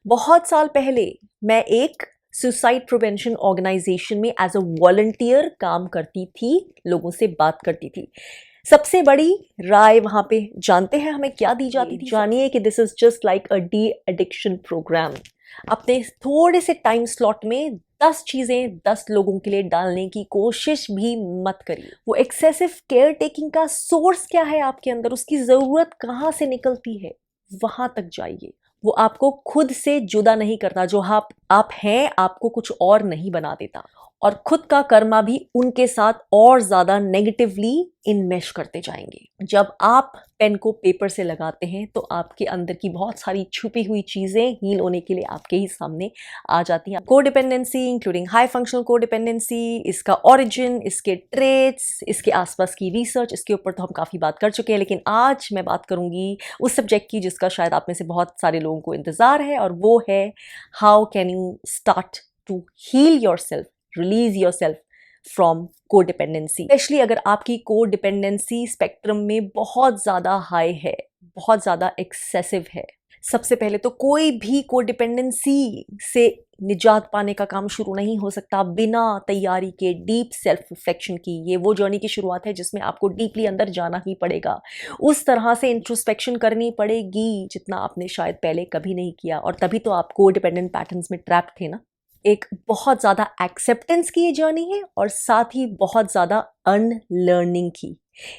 बहुत साल पहले मैं एक सुसाइड प्रिवेंशन ऑर्गेनाइजेशन में एज अ वॉलंटियर काम करती थी, लोगों से बात करती थी। सबसे बड़ी राय वहाँ पे जानते हैं हमें क्या दी जाती थी? जानिए कि this is just like a de addiction programme. अपने थोड़े से टाइम स्लॉट में 10 चीज़ें 10 लोगों के लिए डालने की कोशिश भी मत करिए। वो एक्सेसिव केयर टेकिंग का सोर्स क्या है आपके अंदर, उसकी ज़रूरत कहाँ से निकलती है, वहाँ तक जाइए। वो आपको खुद से जुदा नहीं करता, जो आप हैं आपको कुछ और नहीं बना देता, और खुद का कर्मा भी उनके साथ और ज़्यादा नेगेटिवली इनमेश करते जाएंगे। जब आप पेन को पेपर से लगाते हैं तो आपके अंदर की बहुत सारी छुपी हुई चीज़ें हील होने के लिए आपके ही सामने आ जाती हैं। Codependency including high functional codependency, इसका ओरिजिन, इसके ट्रेट्स, इसके आसपास की रिसर्च, इसके ऊपर तो हम काफ़ी बात कर चुके हैं, लेकिन आज मैं बात करूंगी उस सब्जेक्ट की जिसका शायद आप में से बहुत सारे लोगों को इंतज़ार है, और वो है how can you start to heal yourself, release yourself from codependency. Specially अगर आपकी कोडिपेंडेंसी स्पेक्ट्रम में बहुत ज़्यादा हाई है, बहुत ज़्यादा एक्सेसिव है। सबसे पहले तो कोई भी कोडिपेंडेंसी से निजात पाने का काम शुरू नहीं हो सकता बिना तैयारी के, डीप सेल्फ रिफ्लेक्शन की। ये वो जर्नी की शुरुआत है जिसमें आपको डीपली अंदर जाना ही पड़ेगा, उस तरह से इंट्रोस्पेक्शन करनी पड़ेगी जितना आपने शायद पहले कभी नहीं किया, और तभी तो आप कोडिपेंडेंट पैटर्न्स में ट्रैप थे ना। एक बहुत ज़्यादा एक्सेप्टेंस की ये जर्नी है और साथ ही बहुत ज़्यादा अनलर्निंग की,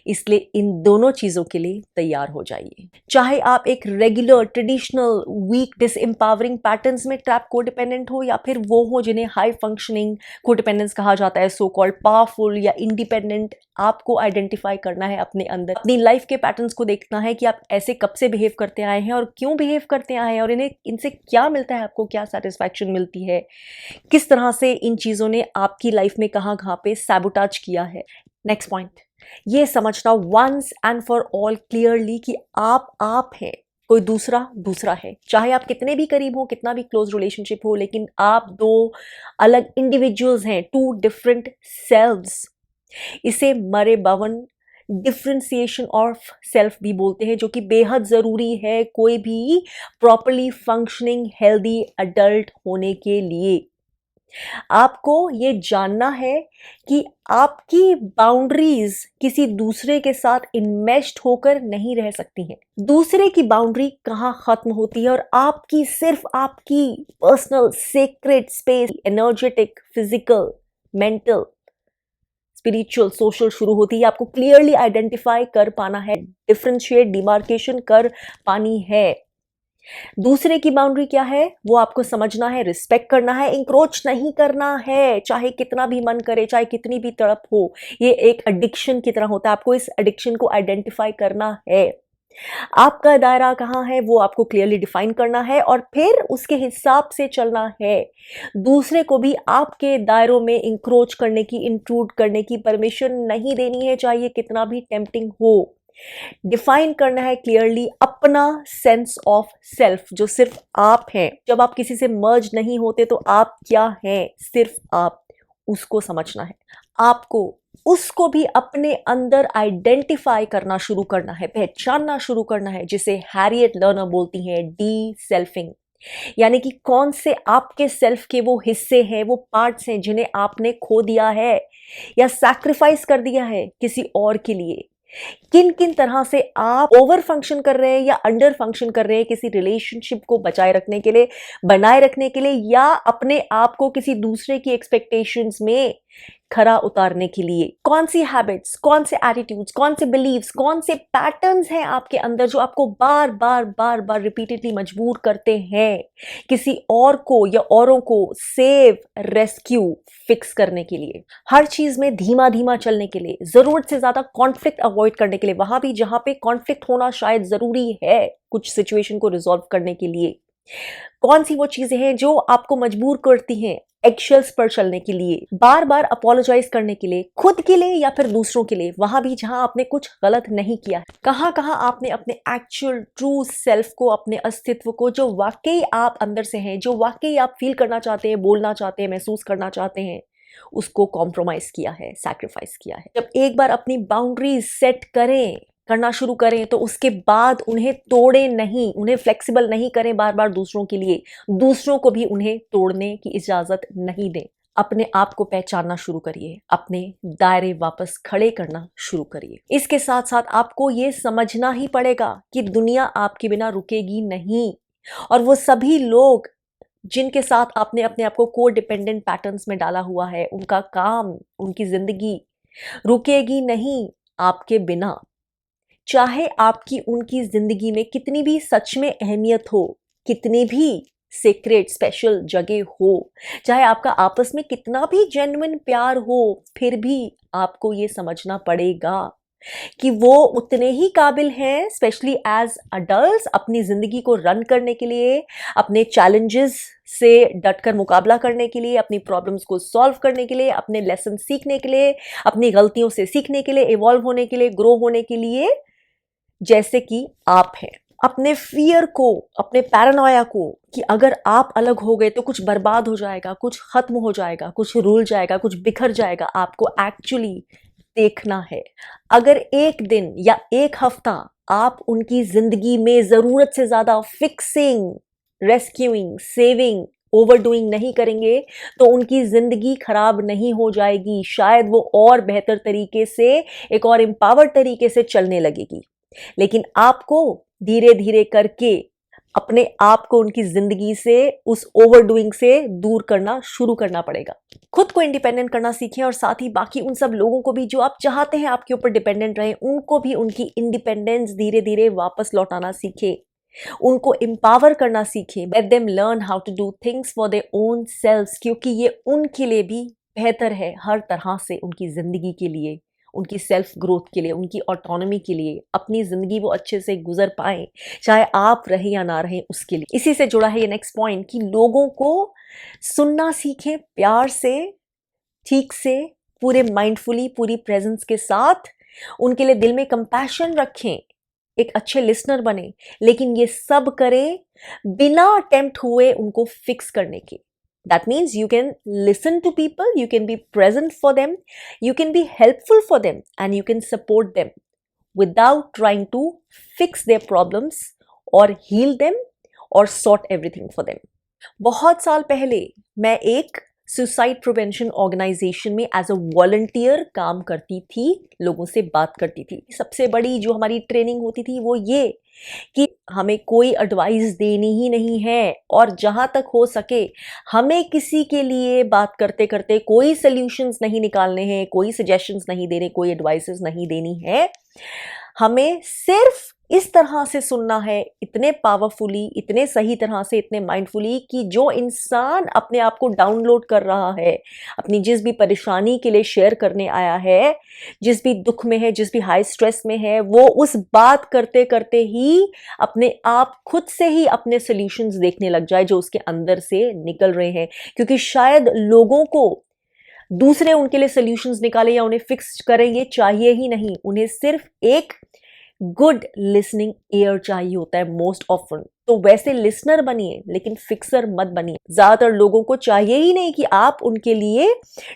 इसलिए इन दोनों चीज़ों के लिए तैयार हो जाइए। चाहे आप एक regular traditional week disempowering patterns में ट्रैप कोडिपेंडेंट हो, या फिर वो हो जिन्हें हाई फंक्शनिंग कोडिपेंडेंस कहा जाता है, सो कॉल्ड पावरफुल या इंडिपेंडेंट। आपको आइडेंटिफाई करना है अपने अंदर, अपनी लाइफ के पैटर्न्स को देखना है कि आप ऐसे कब से बिहेव करते आए हैं और क्यों बिहेव करते आए हैं, और इनसे क्या मिलता है, आपको क्या सेटिस्फैक्शन मिलती है, किस तरह से इन चीज़ों ने आपकी लाइफ में कहाँ कहाँ पे सैबोटाज किया है। नेक्स्ट पॉइंट, ये समझना once and for all clearly कि आप हैं, कोई दूसरा है। चाहे आप कितने भी करीब हो, कितना भी क्लोज रिलेशनशिप हो, लेकिन आप दो अलग इंडिविजुअल्स हैं, टू डिफरेंट सेल्व्स। इसे मरे बावन डिफ्रेंसिएशन ऑफ सेल्फ भी बोलते हैं, जो कि बेहद ज़रूरी है कोई भी प्रॉपरली फंक्शनिंग हेल्दी अडल्ट होने के लिए। आपको ये जानना है कि आपकी बाउंड्रीज किसी दूसरे के साथ इन्मेश्ड होकर नहीं रह सकती हैं। दूसरे की बाउंड्री कहाँ खत्म होती है और आपकी सिर्फ आपकी personal secret space, energetic, physical, mental, spiritual, social शुरू होती है। आपको क्लियरली आइडेंटिफाई कर पाना है, डिफरेंशिएट, डिमार्केशन कर पानी है। दूसरे की बाउंड्री क्या है वो आपको समझना है, रिस्पेक्ट करना है, इंक्रोच नहीं करना है, चाहे कितना भी मन करे, चाहे कितनी भी तड़प हो। ये एक एडिक्शन की तरह होता है, आपको इस एडिक्शन को आइडेंटिफाई करना है। आपका दायरा कहाँ है वो आपको क्लियरली डिफाइन करना है, और फिर उसके हिसाब से चलना है। दूसरे को भी आपके दायरों में इंक्रोच करने की, इंट्रूड करने की परमिशन नहीं देनी है, चाहे ये कितना भी टेम्पटिंग हो। डिफाइन करना है क्लियरली अपना सेंस ऑफ सेल्फ, जो सिर्फ आप हैं। जब आप किसी से मर्ज नहीं होते तो आप क्या हैं, सिर्फ आप, उसको समझना है। आपको उसको भी अपने अंदर आइडेंटिफाई करना शुरू करना है, पहचानना शुरू करना है, जिसे हैरियट लर्नर बोलती हैं डी सेल्फिंग। यानी कि कौन से आपके सेल्फ के वो हिस्से हैं, वो पार्ट्स हैं जिन्हें आपने खो दिया है या सैक्रिफाइस कर दिया है किसी और के लिए। किन किन तरह से आप ओवर फंक्शन कर रहे हैं या अंडर फंक्शन कर रहे हैं किसी रिलेशनशिप को बचाए रखने के लिए, बनाए रखने के लिए, या अपने आप को किसी दूसरे की एक्सपेक्टेशंस में खरा उतारने के लिए। कौन सी हैबिट्स, कौन से एटीट्यूड्स, कौन से बिलीव्स, कौन से पैटर्न्स हैं आपके अंदर जो आपको बार बार रिपीटेडली मजबूर करते हैं किसी और को या औरों को सेव, रेस्क्यू, फिक्स करने के लिए। हर चीज में धीमा धीमा चलने के लिए, जरूरत से ज्यादा कॉन्फ्लिक्ट अवॉइड करने के लिए, वहां भी जहां पे कॉन्फ्लिक्ट होना शायद जरूरी है कुछ सिचुएशन को रिजॉल्व करने के लिए। कौन सी वो चीजें हैं जो आपको मजबूर करती हैं एगशेल्स पर चलने के लिए, बार बार अपोलोजाइज करने के लिए, खुद के लिए या फिर दूसरों के लिए, वहां भी जहां आपने कुछ गलत नहीं किया है। कहां कहां आपने अपने एक्चुअल ट्रू सेल्फ को, अपने अस्तित्व को, जो वाकई आप अंदर से हैं, जो वाकई आप फील करना चाहते हैं, बोलना चाहते हैं, महसूस करना चाहते हैं, उसको कॉम्प्रोमाइज किया है, सैक्रिफाइस किया है। जब एक बार अपनी बाउंड्रीज सेट करें, करना शुरू करें तो उसके बाद उन्हें तोड़ें नहीं, उन्हें फ्लेक्सिबल नहीं करें बार बार दूसरों के लिए, दूसरों को भी उन्हें तोड़ने की इजाजत नहीं दें। अपने आप को पहचानना शुरू करिए, अपने दायरे वापस खड़े करना शुरू करिए। इसके साथ साथ आपको ये समझना ही पड़ेगा कि दुनिया आपके बिना रुकेगी नहीं, और वो सभी लोग जिनके साथ आपने अपने आप को को डिपेंडेंट पैटर्न्स में डाला हुआ है, उनका काम, उनकी जिंदगी रुकेगी नहीं आपके बिना। चाहे आपकी उनकी जिंदगी में कितनी भी सच में अहमियत हो, कितनी भी सीक्रेट स्पेशल जगह हो, चाहे आपका आपस में कितना भी जेन्युइन प्यार हो, फिर भी आपको ये समझना पड़ेगा कि वो उतने ही काबिल हैं, स्पेशली एज अडल्ट्स, अपनी जिंदगी को रन करने के लिए, अपने चैलेंजेस से डटकर मुकाबला करने के लिए, अपनी प्रॉब्लम्स को सॉल्व करने के लिए, अपने लेसन सीखने के लिए, अपनी गलतियों से सीखने के लिए, इवॉल्व होने के लिए, ग्रो होने के लिए, जैसे कि आप हैं। अपने फियर को, अपने पैरानोया को कि अगर आप अलग हो गए तो कुछ बर्बाद हो जाएगा, कुछ खत्म हो जाएगा, कुछ रुल जाएगा, कुछ बिखर जाएगा, आपको एक्चुअली देखना है। अगर एक दिन या एक हफ्ता आप उनकी जिंदगी में जरूरत से ज्यादा फिक्सिंग, रेस्क्यूइंग, सेविंग, ओवरडूइंग नहीं करेंगे तो उनकी जिंदगी खराब नहीं हो जाएगी, शायद वो और बेहतर तरीके से, एक और एम्पावर्ड तरीके से चलने लगेगी। लेकिन आपको धीरे धीरे करके अपने आप को उनकी जिंदगी से, उस ओवरडूइंग से दूर करना शुरू करना पड़ेगा। खुद को इंडिपेंडेंट करना सीखें, और साथ ही बाकी उन सब लोगों को भी जो आप चाहते हैं आपके ऊपर डिपेंडेंट रहे, उनको भी उनकी इंडिपेंडेंस धीरे धीरे वापस लौटाना सीखें, उनको एम्पावर करना सीखें। Let them learn how to do things for their own selves, क्योंकि ये उनके लिए भी बेहतर है हर तरह से, उनकी जिंदगी के लिए, उनकी सेल्फ ग्रोथ के लिए, उनकी ऑटोनॉमी के लिए, अपनी जिंदगी वो अच्छे से गुजर पाएं, चाहे आप रहें या ना रहें उसके लिए। इसी से जुड़ा है ये नेक्स्ट पॉइंट कि लोगों को सुनना सीखें, प्यार से, ठीक से, पूरे माइंडफुली, पूरी प्रेजेंस के साथ, उनके लिए दिल में कंपैशन रखें, एक अच्छे लिसनर बने, लेकिन ये सब करें बिना अटेम्प्ट हुए उनको फिक्स करने के। That means you can listen to people, you can be present for them, you can be helpful for them, and you can support them without trying to fix their problems or heal them or sort everything for them. बहुत साल पहले मैं एक suicide prevention organisation में as a volunteer काम करती थी, लोगों से बात करती थी। सबसे बड़ी जो हमारी ट्रेनिंग होती थी वो ये कि हमें कोई एडवाइस देनी ही नहीं है, और जहां तक हो सके हमें किसी के लिए बात करते करते कोई सॉल्यूशंस नहीं निकालने हैं, कोई सजेशंस नहीं देने, कोई एडवाइसेस नहीं देनी है। हमें सिर्फ इस तरह से सुनना है, इतने पावरफुली, इतने सही तरह से, इतने माइंडफुली, कि जो इंसान अपने आप को डाउनलोड कर रहा है, अपनी जिस भी परेशानी के लिए शेयर करने आया है, जिस भी दुख में है, जिस भी हाई स्ट्रेस में है, वो उस बात करते करते ही अपने आप खुद से ही अपने सॉल्यूशंस देखने लग जाए जो उसके अंदर से निकल रहे हैं। क्योंकि शायद लोगों को दूसरे उनके लिए सॉल्यूशंस निकाले या उन्हें फिक्स करें ये चाहिए ही नहीं, उन्हें सिर्फ एक गुड लिसनिंग ईयर चाहिए होता है मोस्ट ऑफन। तो वैसे लिसनर बनिए, लेकिन फिक्सर मत बनिए। ज्यादातर लोगों को चाहिए ही नहीं कि आप उनके लिए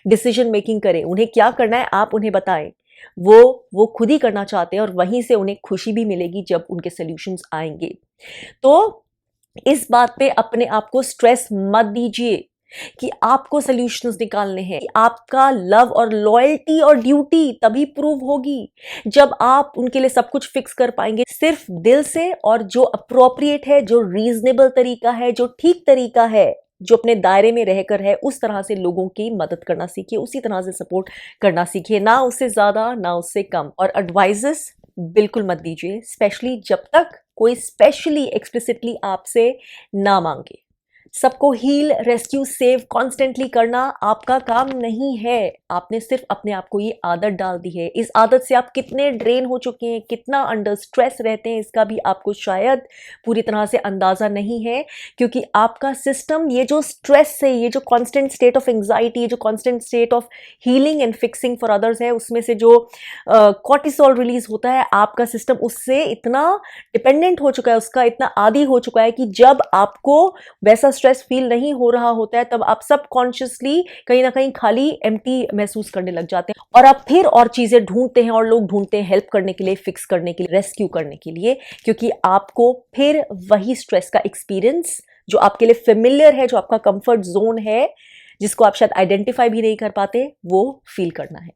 डिसीजन मेकिंग करें, उन्हें क्या करना है आप उन्हें बताएं, वो खुद ही करना चाहते हैं, और वहीं से उन्हें खुशी भी मिलेगी जब उनके सॉल्यूशंस आएंगे। तो इस बात पे अपने आप को स्ट्रेस मत दीजिए कि आपको सॉल्यूशंस निकालने हैं। आपका लव और लॉयल्टी और ड्यूटी तभी प्रूव होगी जब आप उनके लिए सब कुछ फिक्स कर पाएंगे सिर्फ दिल से, और जो अप्रोप्रिएट है, जो रीजनेबल तरीका है, जो ठीक तरीका है, जो अपने दायरे में रहकर है, उस तरह से लोगों की मदद करना सीखिए, उसी तरह से सपोर्ट करना सीखिए, ना उससे ज्यादा ना उससे कम। और एडवाइजेस बिल्कुल मत दीजिए, स्पेशली जब तक कोई स्पेशली एक्सप्लिसिटली आपसे ना मांगे। सबको हील, रेस्क्यू, सेव कॉन्स्टेंटली करना आपका काम नहीं है। आपने सिर्फ अपने आप को ये आदत डाल दी है। इस आदत से आप कितने ड्रेन हो चुके हैं, कितना अंडर स्ट्रेस रहते हैं, इसका भी आपको शायद पूरी तरह से अंदाजा नहीं है, क्योंकि आपका सिस्टम ये जो स्ट्रेस है, ये जो कॉन्स्टेंट स्टेट ऑफ एंग्जाइटी, ये जो constant state of healing and fixing for others है, उसमें से जो कॉर्टिसोल रिलीज होता है, आपका सिस्टम उससे इतना डिपेंडेंट हो चुका है, उसका इतना आदी हो चुका है कि जब आपको वैसा स्ट्रेस फील नहीं हो रहा होता है तब आप सबकॉन्शियसली कहीं ना कहीं खाली एम्प्टी महसूस करने लग जाते हैं और आप फिर और चीजें ढूंढते हैं और लोग ढूंढते हैं हेल्प करने के लिए, फिक्स करने के लिए, रेस्क्यू करने के लिए, क्योंकि आपको फिर वही स्ट्रेस का एक्सपीरियंस जो आपके लिए फेमिलियर है, जो आपका कंफर्ट जोन है, जिसको आप शायद आइडेंटिफाई भी नहीं कर पाते, वो फील करना है।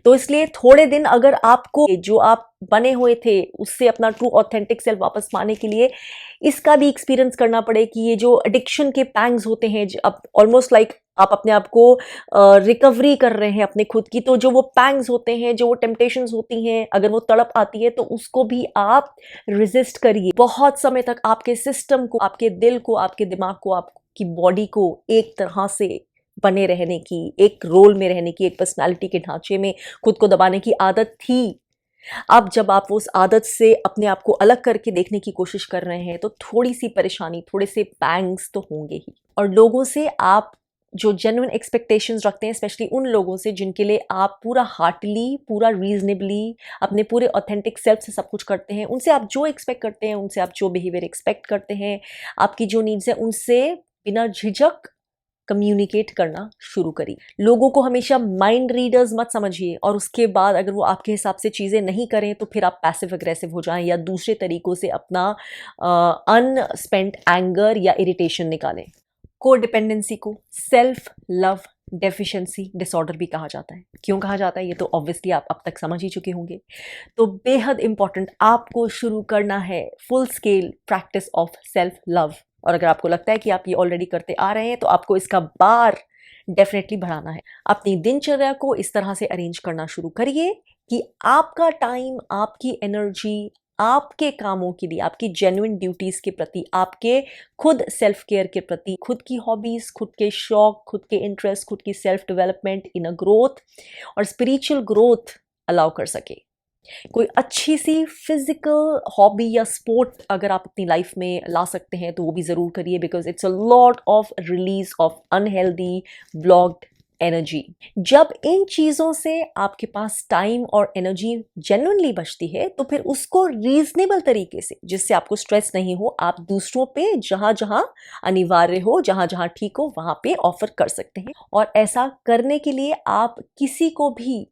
तो इसलिए थोड़े दिन अगर आपको जो आप बने हुए थे उससे अपना ट्रू ऑथेंटिक सेल्फ वापस पाने के लिए इसका भी एक्सपीरियंस करना पड़े कि ये जो एडिक्शन के पैंग्स होते हैं, अब ऑलमोस्ट लाइक आप अपने आप को रिकवरी कर रहे हैं अपने खुद की, तो जो वो पैंग्स होते हैं, जो वो टेम्पटेशंस होती हैं, अगर वो तड़प आती है तो उसको भी आप रेजिस्ट करिए। बहुत समय तक आपके सिस्टम को, आपके दिल को, आपके दिमाग को, आपकी बॉडी को एक तरह से बने रहने की, एक रोल में रहने की, एक पर्सनालिटी के ढांचे में खुद को दबाने की आदत थी। अब जब आप उस आदत से अपने आप को अलग करके देखने की कोशिश कर रहे हैं तो थोड़ी सी परेशानी, थोड़े से पैंग्स तो होंगे ही। और लोगों से आप जो जेन्युइन एक्सपेक्टेशंस रखते हैं, स्पेशली उन लोगों से जिनके लिए आप पूरा हार्टली, पूरा रीजनेबली, अपने पूरे ऑथेंटिक सेल्फ से सब कुछ करते हैं, उनसे आप जो एक्सपेक्ट करते हैं, उनसे आप जो बिहेवियर एक्सपेक्ट करते हैं, आपकी जो नीड्स हैं, उनसे बिना झिझक कम्युनिकेट करना शुरू करिए। लोगों को हमेशा माइंड रीडर्स मत समझिए और उसके बाद अगर वो आपके हिसाब से चीज़ें नहीं करें तो फिर आप पैसिव अग्रेसिव हो जाएं या दूसरे तरीकों से अपना अनस्पेंट एंगर या इरिटेशन निकालें। को डिपेंडेंसी को सेल्फ लव डेफिशिएंसी डिसऑर्डर भी कहा जाता है। क्यों कहा जाता है ये तो ऑब्वियसली आप अब तक समझ ही चुके होंगे। तो बेहद इंपॉर्टेंट, आपको शुरू करना है full scale practice of self love. और अगर आपको लगता है कि आप ये ऑलरेडी करते आ रहे हैं तो आपको इसका बार डेफिनेटली बढ़ाना है। अपनी दिनचर्या को इस तरह से अरेंज करना शुरू करिए कि आपका टाइम, आपकी एनर्जी आपके कामों के लिए, आपकी जेन्युइन ड्यूटीज के प्रति, आपके खुद सेल्फ केयर के प्रति, खुद की हॉबीज, खुद के शौक, खुद के इंटरेस्ट, खुद की सेल्फ डेवलपमेंट, इनर ग्रोथ और स्पिरिचुअल ग्रोथ अलाउ कर सके। कोई अच्छी सी फिजिकल हॉबी या स्पोर्ट अगर आप अपनी लाइफ में ला सकते हैं तो वो भी ज़रूर करिए, because it's a lot of release of unhealthy blocked energy. जब इन चीज़ों से आपके पास टाइम और एनर्जी जेन्युइनली बचती है तो फिर उसको रीजनेबल तरीके से, जिससे आपको स्ट्रेस नहीं हो, आप दूसरों पे जहाँ जहाँ अनिवार्य हो, जहाँ जहाँ ठीक हो वहाँ पे ऑफर कर सकते हैं। और ऐसा करने के लिए आप किसी को भी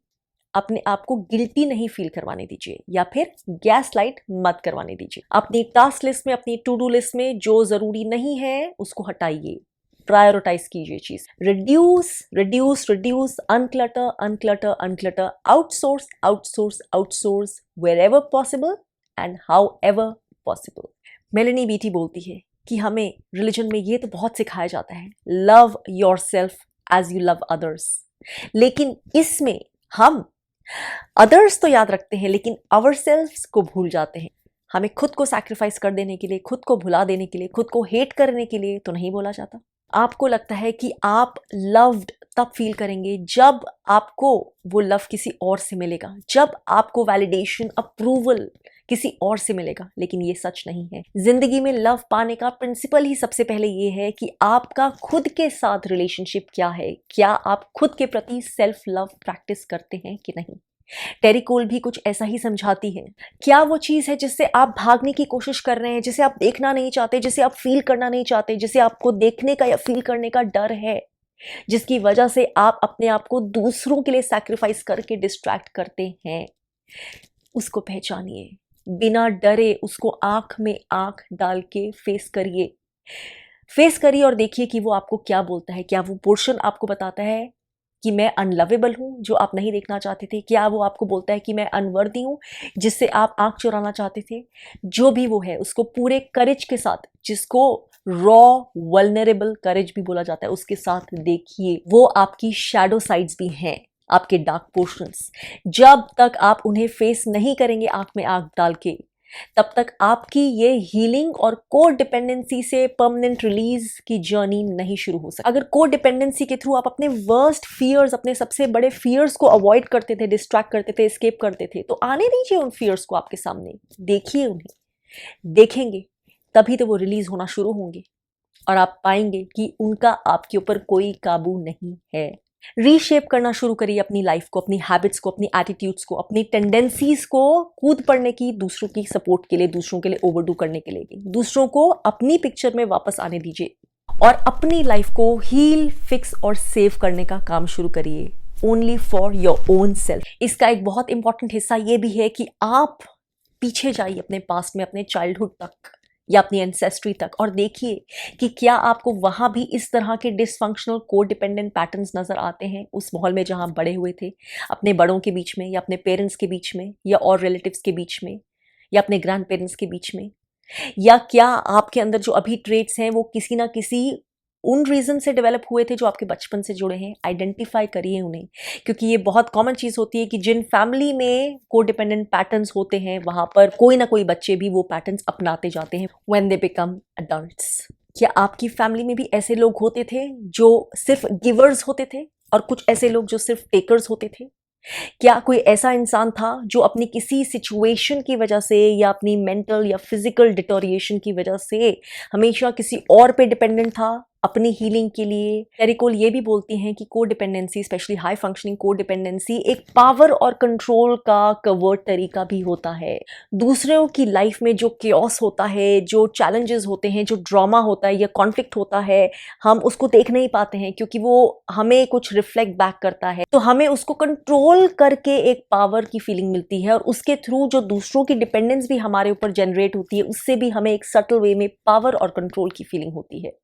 अपने आप को गिल्टी नहीं फील करवाने दीजिए या फिर गैस लाइट मत करवाने दीजिए। अपनी टास्क लिस्ट में, अपनी टू डू लिस्ट में जो ज़रूरी नहीं है उसको हटाइए, प्रायोरिटाइज कीजिए चीज। Reduce reduce reduce, unclutter unclutter unclutter, outsource outsource outsource wherever possible and however possible. Melanie Beattie बोलती है कि हमें रिलीजन में ये तो बहुत सिखाया जाता है, love yourself as you love others, लेकिन इसमें हम अदर्स तो याद रखते हैं लेकिन आवर सेल्फ्स को भूल जाते हैं। हमें खुद को सैक्रिफाइस कर देने के लिए, खुद को भुला देने के लिए, खुद को हेट करने के लिए तो नहीं बोला जाता। आपको लगता है कि आप लव्ड तब फील करेंगे जब आपको वो लव किसी और से मिलेगा, जब आपको वैलिडेशन, अप्रूवल किसी और से मिलेगा, लेकिन ये सच नहीं है। जिंदगी में लव पाने का प्रिंसिपल ही सबसे पहले ये है कि आपका खुद के साथ रिलेशनशिप क्या है, क्या आप खुद के प्रति सेल्फ लव प्रैक्टिस करते हैं कि नहीं। टेरी कोल भी कुछ ऐसा ही समझाती है। क्या वो चीज़ है जिससे आप भागने की कोशिश कर रहे हैं, जिसे आप देखना नहीं चाहते, जिसे आप फील करना नहीं चाहते, जिसे आपको देखने का या फील करने का डर है, जिसकी वजह से आप अपने आप को दूसरों के लिए सैक्रिफाइस करके डिस्ट्रैक्ट करते हैं, उसको पहचानिए, बिना डरे उसको आंख में आंख डाल के फेस करिए और देखिए कि वो आपको क्या बोलता है। क्या वो पोर्शन आपको बताता है कि मैं अनलवेबल हूँ, जो आप नहीं देखना चाहते थे? क्या वो आपको बोलता है कि मैं अनवर्दी हूँ, जिससे आप आंख चुराना चाहते थे? जो भी वो है उसको पूरे करेज के साथ, जिसको रॉ वल्नरेबल करेज भी बोला जाता है, उसके साथ देखिए। वो आपकी शैडो साइड्स भी हैं, आपके डार्क पोर्शंस। जब तक आप उन्हें फेस नहीं करेंगे आंख में आंख डाल के, तब तक आपकी ये हीलिंग और को डिपेंडेंसी से परमानेंट रिलीज की जर्नी नहीं शुरू हो सकती। अगर को डिपेंडेंसी के थ्रू आप अपने वर्स्ट फियर्स, अपने सबसे बड़े फियर्स को अवॉइड करते थे, डिस्ट्रैक्ट करते थे, एस्केप करते थे, तो आने दीजिए उन फियर्स को आपके सामने, देखिए उन्हें। देखेंगे तभी तो वो रिलीज होना शुरू होंगे और आप पाएंगे कि उनका आपके ऊपर कोई काबू नहीं है। रीशेप करना शुरू करिए अपनी लाइफ को, अपनी हैबिट्स को, अपनी एटीट्यूड्स को, अपनी टेंडेंसीज को कूद पड़ने की, दूसरों की सपोर्ट के लिए, दूसरों के लिए ओवरडू करने के लिए। दूसरों को अपनी पिक्चर में वापस आने दीजिए और अपनी लाइफ को हील, फिक्स और सेव करने का काम शुरू करिए, only for your own self. इसका एक बहुत इंपॉर्टेंट हिस्सा ये भी है कि आप पीछे जाइए अपने पास्ट में, अपने चाइल्डहुड तक या अपनी एंसेस्ट्री तक, और देखिए कि क्या आपको वहां भी इस तरह के डिसफंक्शनल कोडिपेंडेंट पैटर्न्स नजर आते हैं, उस माहौल में जहां बड़े हुए थे, अपने बड़ों के बीच में या अपने पेरेंट्स के बीच में या और रिलेटिव्स के बीच में या अपने ग्रैंड पेरेंट्स के बीच में। या क्या आपके अंदर जो अभी ट्रेट्स हैं वो किसी ना किसी उन रीजन से डेवलप हुए थे जो आपके बचपन से जुड़े हैं। आइडेंटिफाई करिए उन्हें, क्योंकि ये बहुत कॉमन चीज होती है कि जिन फैमिली में कोडिपेंडेंट पैटर्न्स होते हैं वहां पर कोई ना कोई बच्चे भी वो पैटर्न्स अपनाते जाते हैं व्हेन दे बिकम अडल्ट्स। क्या आपकी फैमिली में भी ऐसे लोग होते थे जो सिर्फ गिवर्स होते थे और कुछ ऐसे लोग जो सिर्फ टेकर्स होते थे? क्या कोई ऐसा इंसान था जो अपनी किसी सिचुएशन की वजह से या अपनी मेंटल या फिजिकल डिटोरिएशन की वजह से हमेशा किसी और पे डिपेंडेंट था अपनी हीलिंग के लिए? टेरी कोल ये भी बोलती हैं कि codependency, specially high functioning codependency, एक पावर और कंट्रोल का कवर्ड तरीका भी होता है। दूसरों की लाइफ में जो केओस होता है, जो चैलेंजेस होते हैं, जो ड्रामा होता है या कॉन्फ्लिक्ट होता है, हम उसको देख नहीं पाते हैं क्योंकि वो हमें कुछ रिफ्लेक्ट बैक करता है, तो हमें उसको कंट्रोल करके एक पावर की फीलिंग मिलती है, और उसके थ्रू जो दूसरों की डिपेंडेंस भी हमारे ऊपर जनरेट होती है, उससे भी हमें एक सटल वे में पावर और कंट्रोल की फीलिंग होती है।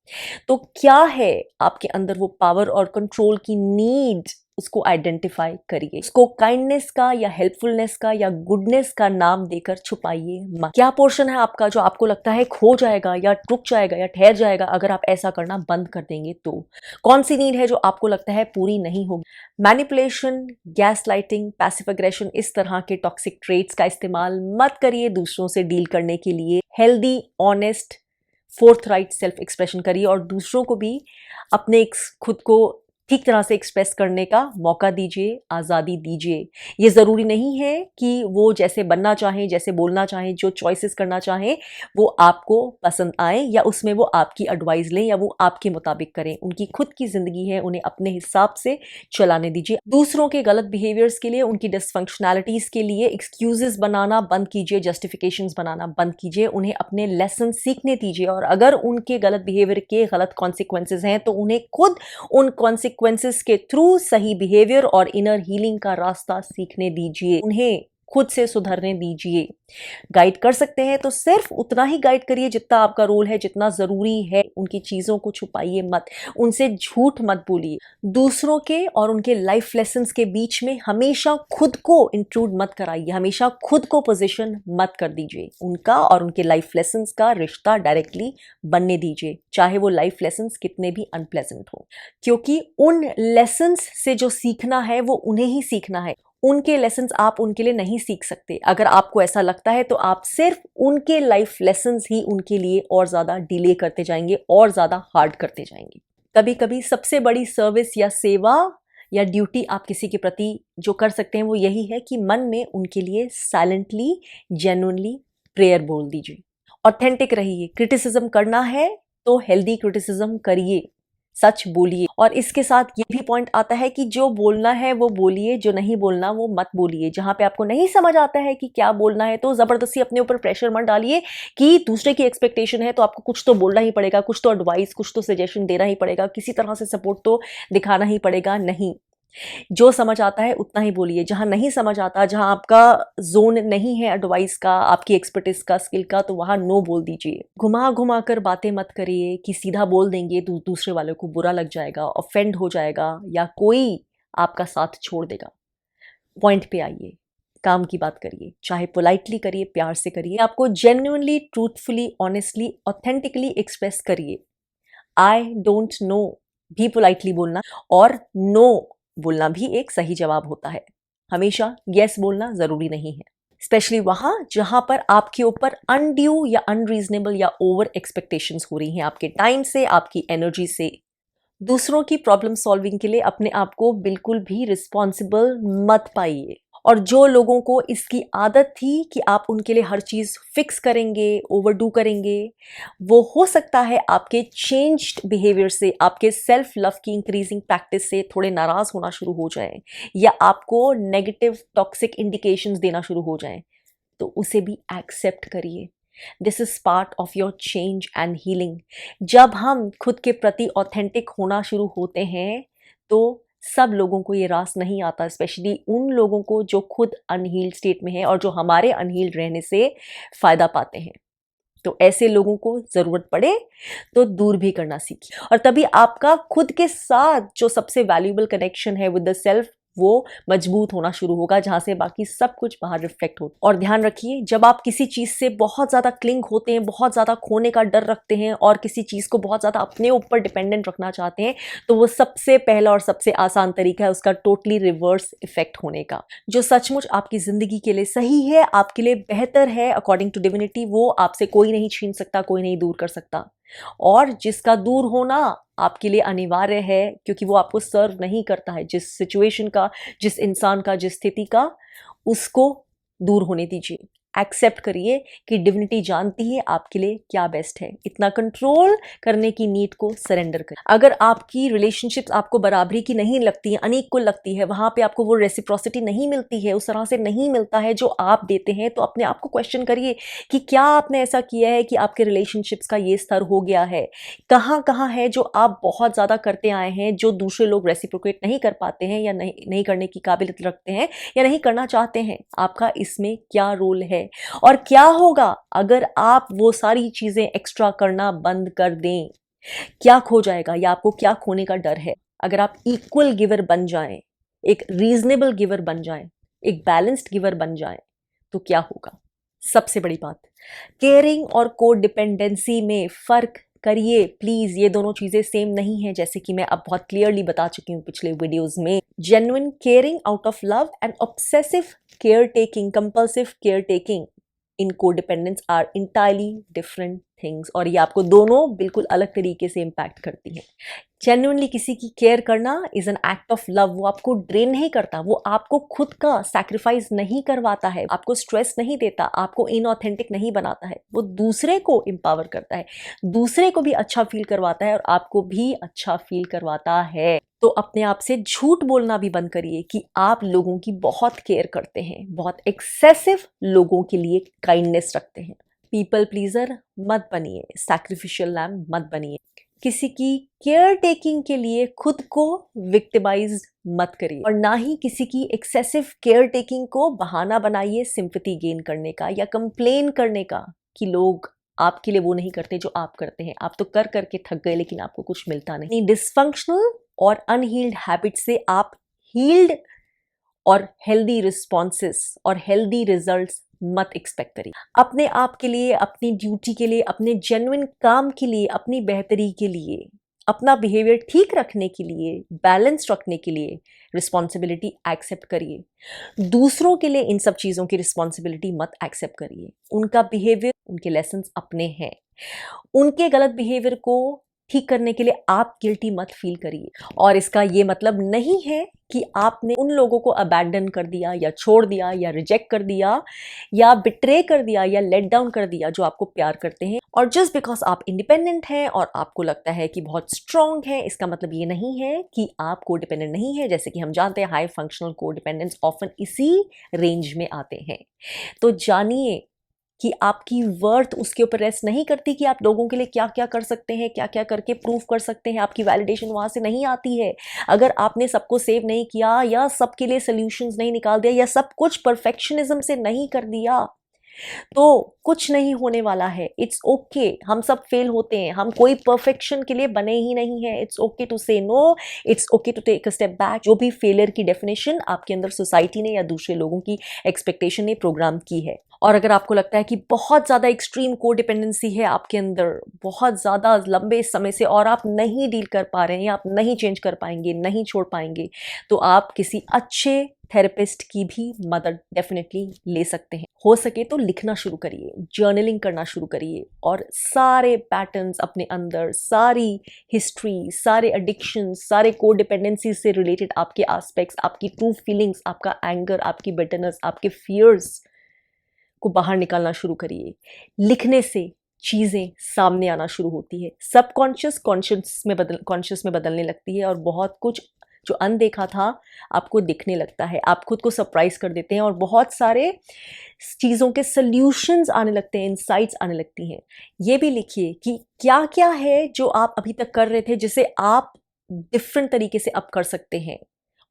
तो क्या है आपके अंदर वो पावर और कंट्रोल की नीड, उसको आइडेंटिफाई करिए। उसको काइंडनेस का या हेल्पफुलनेस का या गुडनेस का नाम देकर छुपाइए मत। क्या पोर्शन है आपका जो आपको लगता है खो जाएगा या रुक जाएगा या ठहर जाएगा अगर आप ऐसा करना बंद कर देंगे? तो कौन सी नीड है जो आपको लगता है पूरी नहीं होगी? Manipulation, gas lighting, passive aggression, इस तरह के टॉक्सिक ट्रेट्स का इस्तेमाल मत करिए दूसरों से डील करने के लिए। Healthy, honest, fourth right self expression करिए और दूसरों को भी अपने खुद को ठीक तरह से एक्सप्रेस करने का मौका दीजिए, आज़ादी दीजिए। ये ज़रूरी नहीं है कि वो जैसे बनना चाहें, जैसे बोलना चाहें, जो चॉइसेस करना चाहें वो आपको पसंद आए या उसमें वो आपकी एडवाइस लें या वो आपके मुताबिक करें। उनकी खुद की ज़िंदगी है, उन्हें अपने हिसाब से चलाने दीजिए। दूसरों के गलत बिहेवियर्स के लिए, उनकी डिसफंक्शनैलिटीज़ के लिए एक्सक्यूजेस बनाना बंद कीजिए, जस्टिफिकेशंस बनाना बंद कीजिए। उन्हें अपने लेसन सीखने दीजिए, और अगर उनके गलत बिहेवियर के गलत कॉन्सिक्वेंसेज हैं तो उन्हें खुद उन कॉन्सिक्वेंसेस के थ्रू सही बिहेवियर और इनर हीलिंग का रास्ता सीखने दीजिए। उन्हें खुद से सुधरने दीजिए। गाइड कर सकते हैं तो सिर्फ उतना ही गाइड करिए जितना आपका रोल है, जितना जरूरी है। उनकी चीजों को छुपाइए मत, उनसे झूठ मत बोलिए। दूसरों के और उनके लाइफ लेसन्स के बीच में हमेशा खुद को इंक्लूड मत कराइए, हमेशा खुद को पोजीशन मत कर दीजिए। उनका और उनके लाइफ लेसन्स का रिश्ता डायरेक्टली बनने दीजिए, चाहे वो लाइफ लेसन्स कितने भी अनप्लेजेंट हो, क्योंकि उन लेसन्स से जो सीखना है वो उन्हें ही सीखना है। उनके लेसन्स आप उनके लिए नहीं सीख सकते। अगर आपको ऐसा लगता है तो आप सिर्फ उनके लाइफ लेसन्स ही उनके लिए और ज़्यादा डिले करते जाएंगे और ज़्यादा हार्ड करते जाएंगे। कभी कभी सबसे बड़ी सर्विस या सेवा या ड्यूटी आप किसी के प्रति जो कर सकते हैं वो यही है कि मन में उनके लिए साइलेंटली, जेन्युइनली प्रेयर बोल दीजिए। ऑथेंटिक रहिए। क्रिटिसिज्म करना है तो हेल्दी क्रिटिसिज्म करिए, सच बोलिए। और इसके साथ ये भी पॉइंट आता है कि जो बोलना है वो बोलिए, जो नहीं बोलना वो मत बोलिए। जहां पे आपको नहीं समझ आता है कि क्या बोलना है तो जबरदस्ती अपने ऊपर प्रेशर मत डालिए कि दूसरे की एक्सपेक्टेशन है तो आपको कुछ तो बोलना ही पड़ेगा, कुछ तो एडवाइस, कुछ तो सजेशन देना ही पड़ेगा, किसी तरह से सपोर्ट तो दिखाना ही पड़ेगा। नहीं, जो समझ आता है उतना ही बोलिए। जहां नहीं समझ आता, जहां आपका जोन नहीं है एडवाइस का, आपकी एक्सपर्टीज का, स्किल का, तो वहां नो बोल दीजिए। घुमा घुमा कर बातें मत करिए कि सीधा बोल देंगे तो दूसरे वाले को बुरा लग जाएगा, ऑफेंड हो जाएगा या कोई आपका साथ छोड़ देगा। पॉइंट पे आइए, काम की बात करिए, चाहे पोलाइटली करिए, प्यार से करिए। आपको genuinely, truthfully, honestly, authentically express करिए। आई डोंट नो भी पोलाइटली बोलना और नो बोलना भी एक सही जवाब होता है। हमेशा यस बोलना जरूरी नहीं है, स्पेशली वहां जहां पर आपके ऊपर अनड्यू या अनरीजनेबल या ओवर एक्सपेक्टेशंस हो रही हैं आपके टाइम से, आपकी एनर्जी से। दूसरों की प्रॉब्लम सॉल्विंग के लिए अपने आप को बिल्कुल भी रिस्पॉन्सिबल मत पाइए। और जो लोगों को इसकी आदत थी कि आप उनके लिए हर चीज़ फिक्स करेंगे, ओवरडू करेंगे, वो हो सकता है आपके चेंज्ड बिहेवियर से, आपके सेल्फ लव की इंक्रीजिंग प्रैक्टिस से थोड़े नाराज़ होना शुरू हो जाएं या आपको नेगेटिव टॉक्सिक इंडिकेशंस देना शुरू हो जाएं। तो उसे भी एक्सेप्ट करिए। This is part of your change and healing. जब हम खुद के प्रति ऑथेंटिक होना शुरू होते हैं तो सब लोगों को ये रास नहीं आता, स्पेशली उन लोगों को जो खुद अनहील्ड स्टेट में है और जो हमारे अनहील्ड रहने से फ़ायदा पाते हैं। तो ऐसे लोगों को ज़रूरत पड़े तो दूर भी करना सीखिए, और तभी आपका खुद के साथ जो सबसे वैल्यूएबल कनेक्शन है विद द सेल्फ वो मजबूत होना शुरू होगा, जहां से बाकी सब कुछ बाहर रिफ्लेक्ट हो। और ध्यान रखिए, जब आप किसी चीज से बहुत ज्यादा क्लिंग होते हैं, बहुत ज्यादा खोने का डर रखते हैं और किसी चीज को बहुत ज्यादा अपने ऊपर डिपेंडेंट रखना चाहते हैं, तो वो सबसे पहला और सबसे आसान तरीका है उसका टोटली रिवर्स इफेक्ट होने का। जो सचमुच आपकी जिंदगी के लिए सही है, आपके लिए बेहतर है अकॉर्डिंग टू डिविनिटी, वो आपसे कोई नहीं छीन सकता, कोई नहीं दूर कर सकता। और जिसका दूर होना आपके लिए अनिवार्य है क्योंकि वो आपको सर्व नहीं करता है, जिस सिचुएशन का, जिस इंसान का, जिस स्थिति का, उसको दूर होने दीजिए। एक्सेप्ट करिए कि डिविनिटी जानती है आपके लिए क्या बेस्ट है। इतना कंट्रोल करने की नीड को सरेंडर करिए। अगर आपकी रिलेशनशिप्स आपको बराबरी की नहीं लगती है, अनइक्वल लगती है, वहां पे आपको वो रेसिप्रोसिटी नहीं मिलती है, उस तरह से नहीं मिलता है जो आप देते हैं, तो अपने आप को क्वेश्चन करिए कि क्या आपने ऐसा किया है कि आपके रिलेशनशिप्स का ये स्तर हो गया है। कहाँ कहाँ है जो आप बहुत ज़्यादा करते आए हैं, जो दूसरे लोग रेसिप्रोकेट नहीं कर पाते हैं या नहीं करने की काबिलियत रखते हैं या नहीं करना चाहते हैं। आपका इसमें क्या रोल है और क्या होगा अगर आप वो सारी चीजें एक्स्ट्रा करना बंद कर दें? क्या खो जाएगा या आपको क्या खोने का डर है? अगर आप इक्वल गिवर बन जाएं, एक रीजनेबल गिवर बन जाएं, एक बैलेंस्ड गिवर बन जाएं, तो क्या होगा? सबसे बड़ी बात, केयरिंग और कोड डिपेंडेंसी में फर्क करिए प्लीज। ये दोनों चीजें सेम नहीं है, जैसे कि मैं अब बहुत क्लियरली बता चुकी हूँ पिछले वीडियोस में। Genuine caring out of love and obsessive caretaking, compulsive caretaking in codependence are entirely different things, और ये आपको दोनों बिल्कुल अलग तरीके से इम्पैक्ट करती हैं। जेन्युइनली किसी की केयर करना is an act of love. वो आपको ड्रेन नहीं करता, वो आपको खुद का सैक्रिफाइस नहीं करवाता है, आपको स्ट्रेस नहीं देता, आपको इनऑथेंटिक नहीं बनाता है। वो दूसरे को एम्पावर करता है, दूसरे को भी अच्छा फील करवाता है और आपको भी अच्छा फील करवाता है। तो अपने आप से झूठ बोलना भी बंद करिए कि आप लोगों की बहुत केयर करते हैं, बहुत एक्सेसिव लोगों के लिए काइंडनेस रखते हैं। पीपल प्लीजर मत बनिए, सैक्रिफिशियल लैम्ब मत बनिए। किसी की केयर टेकिंग के लिए खुद को विक्टिमाइज मत करिए, और ना ही किसी की एक्सेसिव केयर टेकिंग को बहाना बनाइए सिंपैथी गेन करने का या कंप्लेन करने का कि लोग आपके लिए वो नहीं करते जो आप करते हैं। आप तो कर करके थक गए लेकिन आपको कुछ मिलता नहीं। डिसफंक्शनल और अनहील्ड हैबिट से आप हील्ड और हेल्दी रिस्पॉन्सेस और हेल्दी रिजल्ट्स मत एक्सपेक्ट करिए। अपने आप के लिए, अपनी ड्यूटी के लिए, अपने जेन्युइन काम के लिए, अपनी बेहतरी के लिए, अपना बिहेवियर ठीक रखने के लिए, बैलेंस रखने के लिए रिस्पॉन्सिबिलिटी एक्सेप्ट करिए। दूसरों के लिए इन सब चीज़ों की रिस्पॉन्सिबिलिटी मत एक्सेप्ट करिए। उनका बिहेवियर, उनके लेसन्स अपने हैं। उनके गलत बिहेवियर को ठीक करने के लिए आप गिल्टी मत फील करिए। और इसका ये मतलब नहीं है कि आपने उन लोगों को अबैंडन कर दिया या छोड़ दिया या रिजेक्ट कर दिया या बिट्रे कर दिया या लेट डाउन कर दिया जो आपको प्यार करते हैं। और जस्ट बिकॉज आप इंडिपेंडेंट हैं और आपको लगता है कि बहुत स्ट्रांग है, इसका मतलब ये नहीं है कि आप कोडिपेंडेंट नहीं है। जैसे कि हम जानते हैं हाई फंक्शनल कोडिपेंडेंट्स ऑफन इसी रेंज में आते हैं। तो जानिए कि आपकी वर्थ उसके ऊपर रेस्ट नहीं करती कि आप लोगों के लिए क्या क्या कर सकते हैं, क्या क्या करके प्रूव कर सकते हैं। आपकी वैलिडेशन वहाँ से नहीं आती है। अगर आपने सबको सेव नहीं किया या सबके लिए सॉल्यूशंस नहीं निकाल दिया या सब कुछ परफेक्शनिज्म से नहीं कर दिया तो कुछ नहीं होने वाला है। इट्स ओके, हम सब फेल होते हैं, हम कोई परफेक्शन के लिए बने ही नहीं है। It's okay to say no, it's okay to take a step back. जो भी फेलियर की डेफिनेशन आपके अंदर सोसाइटी ने या दूसरे लोगों की एक्सपेक्टेशन ने प्रोग्राम की है, और अगर आपको लगता है कि बहुत ज़्यादा एक्सट्रीम कोडिपेंडेंसी है आपके अंदर बहुत ज़्यादा लंबे समय से और आप नहीं डील कर पा रहे हैं या आप नहीं चेंज कर पाएंगे, नहीं छोड़ पाएंगे, तो आप किसी अच्छे थेरेपिस्ट की भी मदद डेफिनेटली ले सकते हैं। हो सके तो लिखना शुरू करिए, जर्नलिंग करना शुरू करिए और सारे पैटर्न्स अपने अंदर, सारी हिस्ट्री, सारे एडिक्शन, सारे कोडिपेंडेंसी से रिलेटेड आपके एस्पेक्ट्स, आपकी ट्रू फीलिंग्स, आपका एंगर, आपकी बिटरनेस, आपके फियर्स को बाहर निकालना शुरू करिए। लिखने से चीज़ें सामने आना शुरू होती है, सबकॉन्शियस कॉन्शियस में बदलने लगती है और बहुत कुछ जो अनदेखा था आपको दिखने लगता है, आप खुद को सरप्राइज कर देते हैं और बहुत सारे चीज़ों के सल्यूशंस आने लगते हैं, इनसाइट्स आने लगती हैं। ये भी लिखिए कि क्या क्या है जो आप अभी तक कर रहे थे जिसे आप डिफरेंट तरीके से अब कर सकते हैं,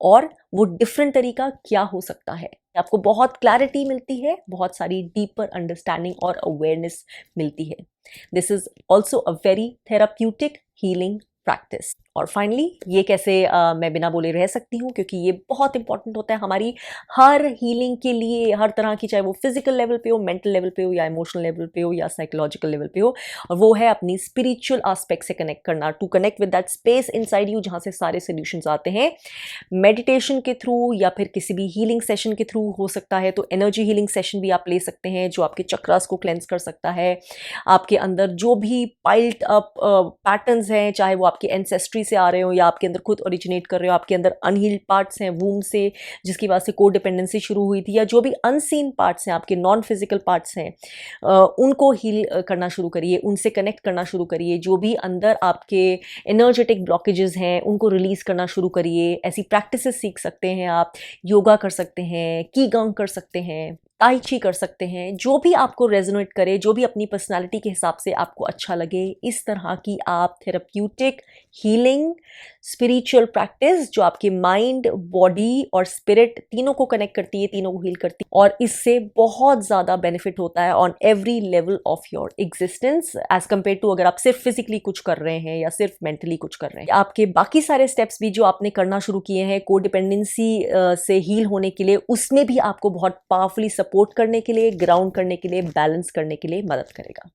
और वो डिफरेंट तरीका क्या हो सकता है। आपको बहुत क्लैरिटी मिलती है, बहुत सारी डीपर अंडरस्टैंडिंग और अवेयरनेस मिलती है। This is also a very therapeutic healing practice. और फाइनली ये कैसे मैं बिना बोले रह सकती हूँ, क्योंकि ये बहुत इंपॉर्टेंट होता है हमारी हर हीलिंग के लिए, हर तरह की, चाहे वो फिजिकल लेवल पे हो, मेंटल लेवल पे हो, या इमोशनल लेवल पे हो, या साइकोलॉजिकल लेवल पे हो, और वो है अपनी स्पिरिचुअल एस्पेक्ट से कनेक्ट करना, to connect with that space inside you जहाँ से सारे सोल्यूशंस आते हैं। मेडिटेशन के थ्रू या फिर किसी भी हीलिंग सेशन के थ्रू हो सकता है, तो एनर्जी हीलिंग सेशन भी आप ले सकते हैं जो आपके चक्रास को क्लेंस कर सकता है। आपके अंदर जो भी पाइल्ड अप पैटर्न्स हैं, चाहे वो आपकी एंसेस्ट्री से आ रहे हो या आपके अंदर खुद ओरिजिनेट कर रहे हो, आपके अंदर अनहील्ड पार्ट्स हैं वूम से, जिसकी वजह से को डिपेंडेंसी शुरू हुई थी, या जो भी अनसीन पार्ट्स हैं, आपके नॉन फिजिकल पार्ट्स हैं, उनको हील करना शुरू करिए, उनसे कनेक्ट करना शुरू करिए। जो भी अंदर आपके एनर्जेटिक ब्लॉकेजेस हैं उनको रिलीज करना शुरू करिए। ऐसी प्रैक्टिसेस सीख सकते हैं आप, योगा कर सकते हैं, कीगंग कर सकते हैं, ताई ची कर सकते हैं, जो भी आपको रेजोनेट करे, जो भी अपनी पर्सनालिटी के हिसाब से आपको अच्छा लगे। इस तरह की आप थेराप्यूटिक हीलिंग स्पिरिचुअल प्रैक्टिस जो आपके माइंड, बॉडी और स्पिरिट तीनों को कनेक्ट करती है, तीनों को हील करती है, और इससे बहुत ज़्यादा बेनिफिट होता है on every level of your existence as compare to अगर आप सिर्फ फिजिकली कुछ कर रहे हैं या सिर्फ मेंटली कुछ कर रहे हैं। आपके बाकी सारे स्टेप्स भी जो आपने करना शुरू किए हैं को डिपेंडेंसी से हील होने के लिए, उसमें भी आपको बहुत पावरफुली सपोर्ट करने के लिए, ग्राउंड करने के लिए, बैलेंस करने के लिए मदद करेगा।